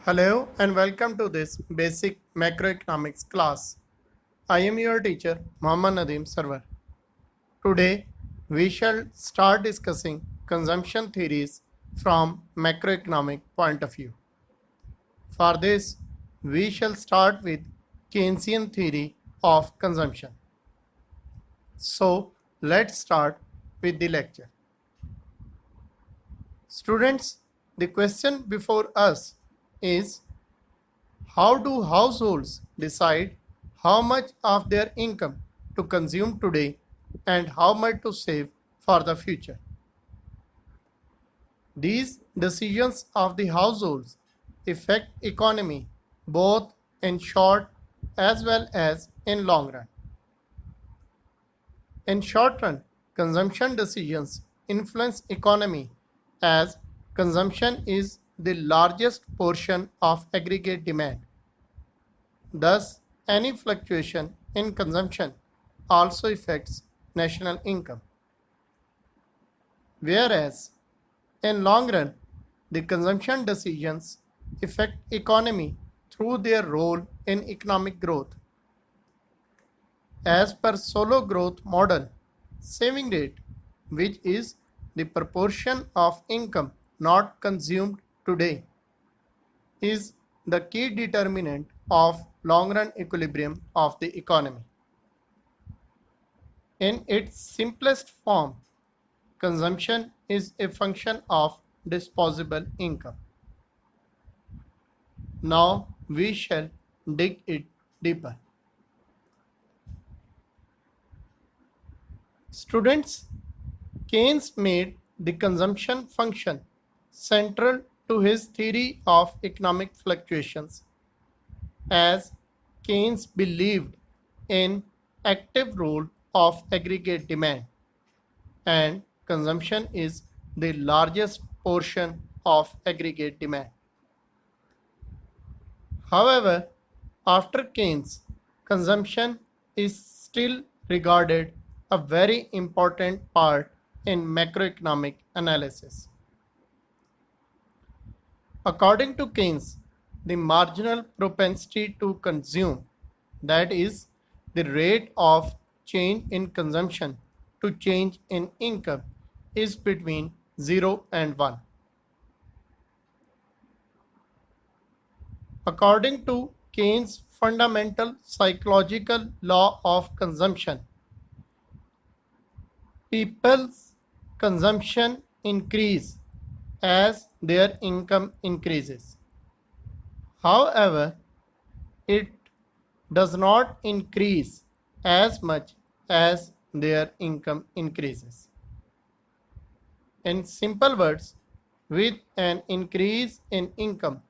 Hello and welcome to this basic macroeconomics class. I am your teacher Muhammad Nadeem Sarwar. Today we shall start discussing consumption theories from macroeconomic point of view. For this we shall start with Keynesian theory of consumption. So let's start with the lecture. Students, the question before us is, how do households decide how much of their income to consume today and how much to save for the future? These decisions of the households affect economy both in short as well as in long run. In short run, consumption decisions influence economy as consumption is the largest portion of aggregate demand. Thus, any fluctuation in consumption also affects national income. Whereas, in long run, the consumption decisions affect economy through their role in economic growth. As per Solow growth model, saving rate, which is the proportion of income not consumed today, is the key determinant of long-run equilibrium of the economy. In its simplest form, consumption is a function of disposable income. Now we shall dig it deeper. Students, Keynes made the consumption function central to his theory of economic fluctuations, as Keynes believed in active role of aggregate demand, and consumption is the largest portion of aggregate demand. However, after Keynes, consumption is still regarded a very important part in macroeconomic analysis. According to Keynes, the marginal propensity to consume, that is, the rate of change in consumption to change in income, is between 0 and 1. According to Keynes' fundamental psychological law of consumption, people's consumption increase as their income increases. However, it does not increase as much as their income increases. In simple words, with an increase in income,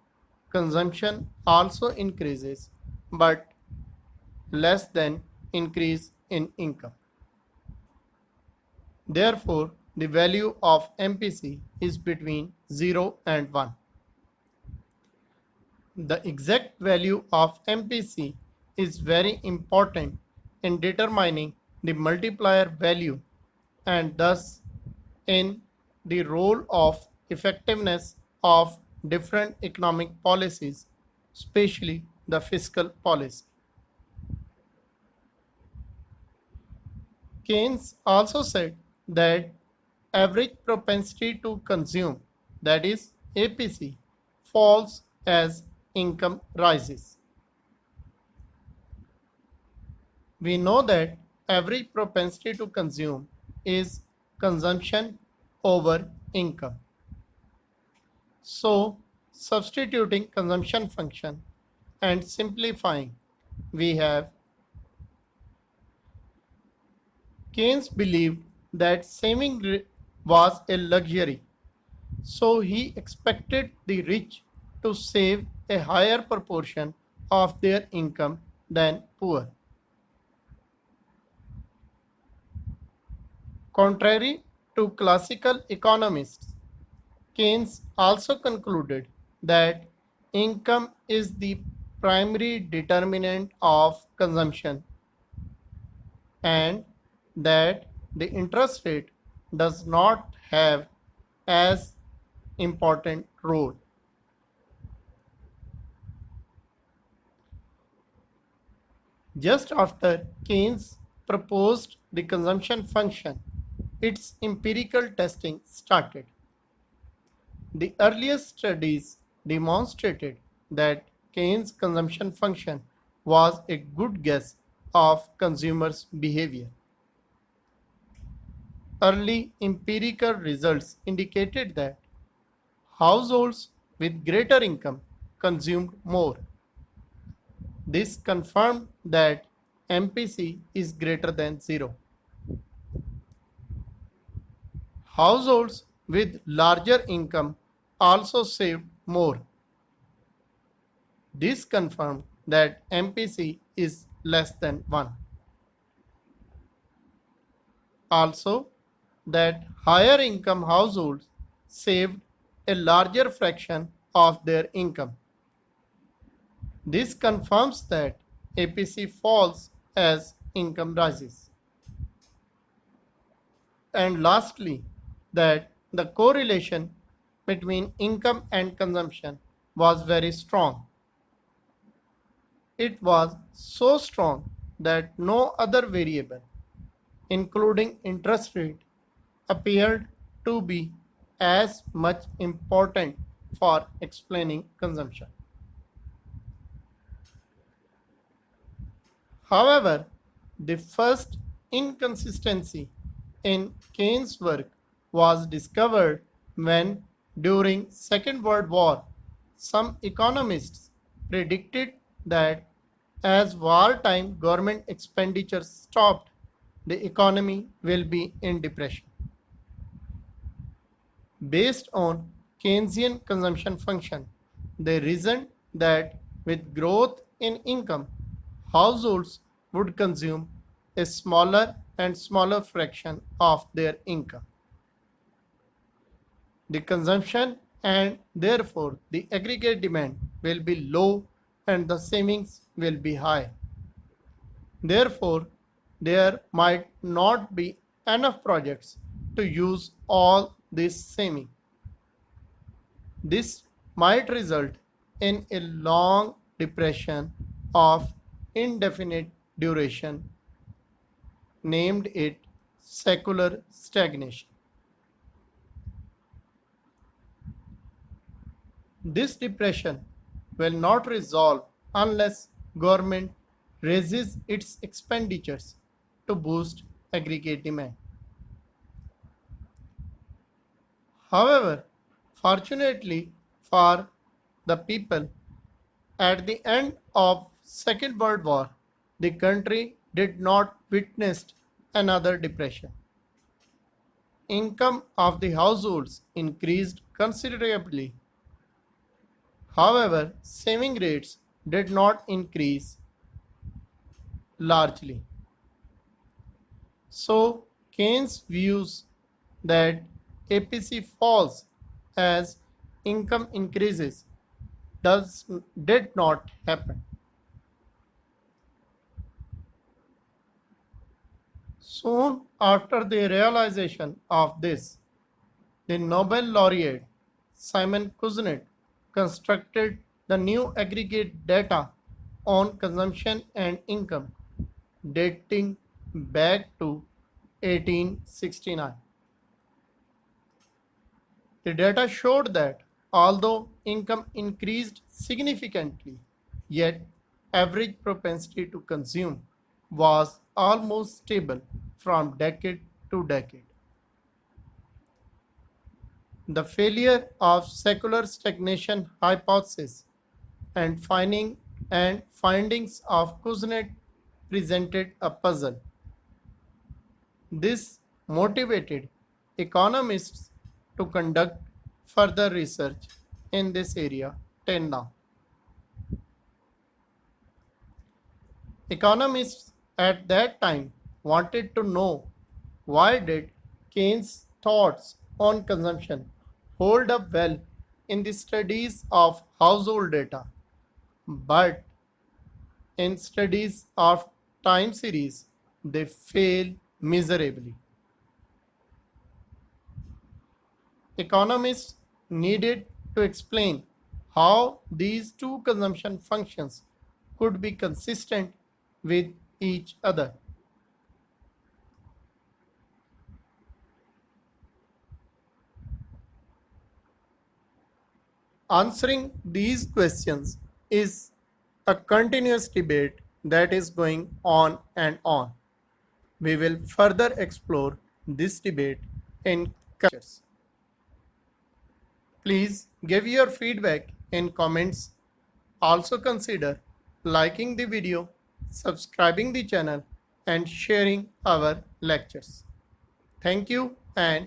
consumption also increases, but less than increase in income. Therefore, the value of MPC is between 0 and 1. The exact value of MPC is very important in determining the multiplier value and thus in the role of effectiveness of different economic policies, especially the fiscal policy. Keynes also said that average propensity to consume, that is APC, falls as income rises. We know that average propensity to consume is consumption over income. So, substituting consumption function and simplifying, we have Keynes believed that saving was a luxury, so he expected the rich to save a higher proportion of their income than poor. Contrary to classical economists, Keynes also concluded that income is the primary determinant of consumption and that the interest rate does not have as important role. Just after Keynes proposed the consumption function, its empirical testing started. The earliest studies demonstrated that Keynes' consumption function was a good guess of consumers' behavior. Early empirical results indicated that households with greater income consumed more. This confirmed that MPC is greater than 0. Households with larger income also saved more. This confirmed that MPC is less than 1. Also, that higher income households saved a larger fraction of their income. This confirms that APC falls as income rises. And lastly, that the correlation between income and consumption was very strong. It was so strong that no other variable, including interest rate, appeared to be as much important for explaining consumption. However, the first inconsistency in Keynes' work was discovered when, during Second World War, some economists predicted that as wartime government expenditure stopped, the economy will be in depression. Based on Keynesian consumption function, they reasoned that with growth in income, households would consume a smaller and smaller fraction of their income. The consumption and therefore the aggregate demand will be low and the savings will be high. Therefore, there might not be enough projects to use all this saving. This might result in a long depression of indefinite duration, named it secular stagnation. This depression will not resolve unless government raises its expenditures to boost aggregate demand. However, fortunately for the people, at the end of Second World War, the country did not witness another depression. Income of the households increased considerably. However, saving rates did not increase largely. So, Keynes views that APC falls as income increases did not happen. Soon after the realization of this, the Nobel laureate Simon Kuznets constructed the new aggregate data on consumption and income dating back to 1869. The data showed that although income increased significantly, yet average propensity to consume was almost stable from decade to decade. The failure of secular stagnation hypothesis and findings of Kuznets presented a puzzle. This motivated economists to conduct further research in this area till now. Economists at that time wanted to know why did Keynes' thoughts on consumption hold up well in the studies of household data, but in studies of time series they fail miserably. Economists needed to explain how these two consumption functions could be consistent with each other. Answering these questions is a continuous debate that is going on and on. We will further explore this debate in lectures. Please give your feedback in comments. Also consider liking the video, subscribing the channel and sharing our lectures. Thank you and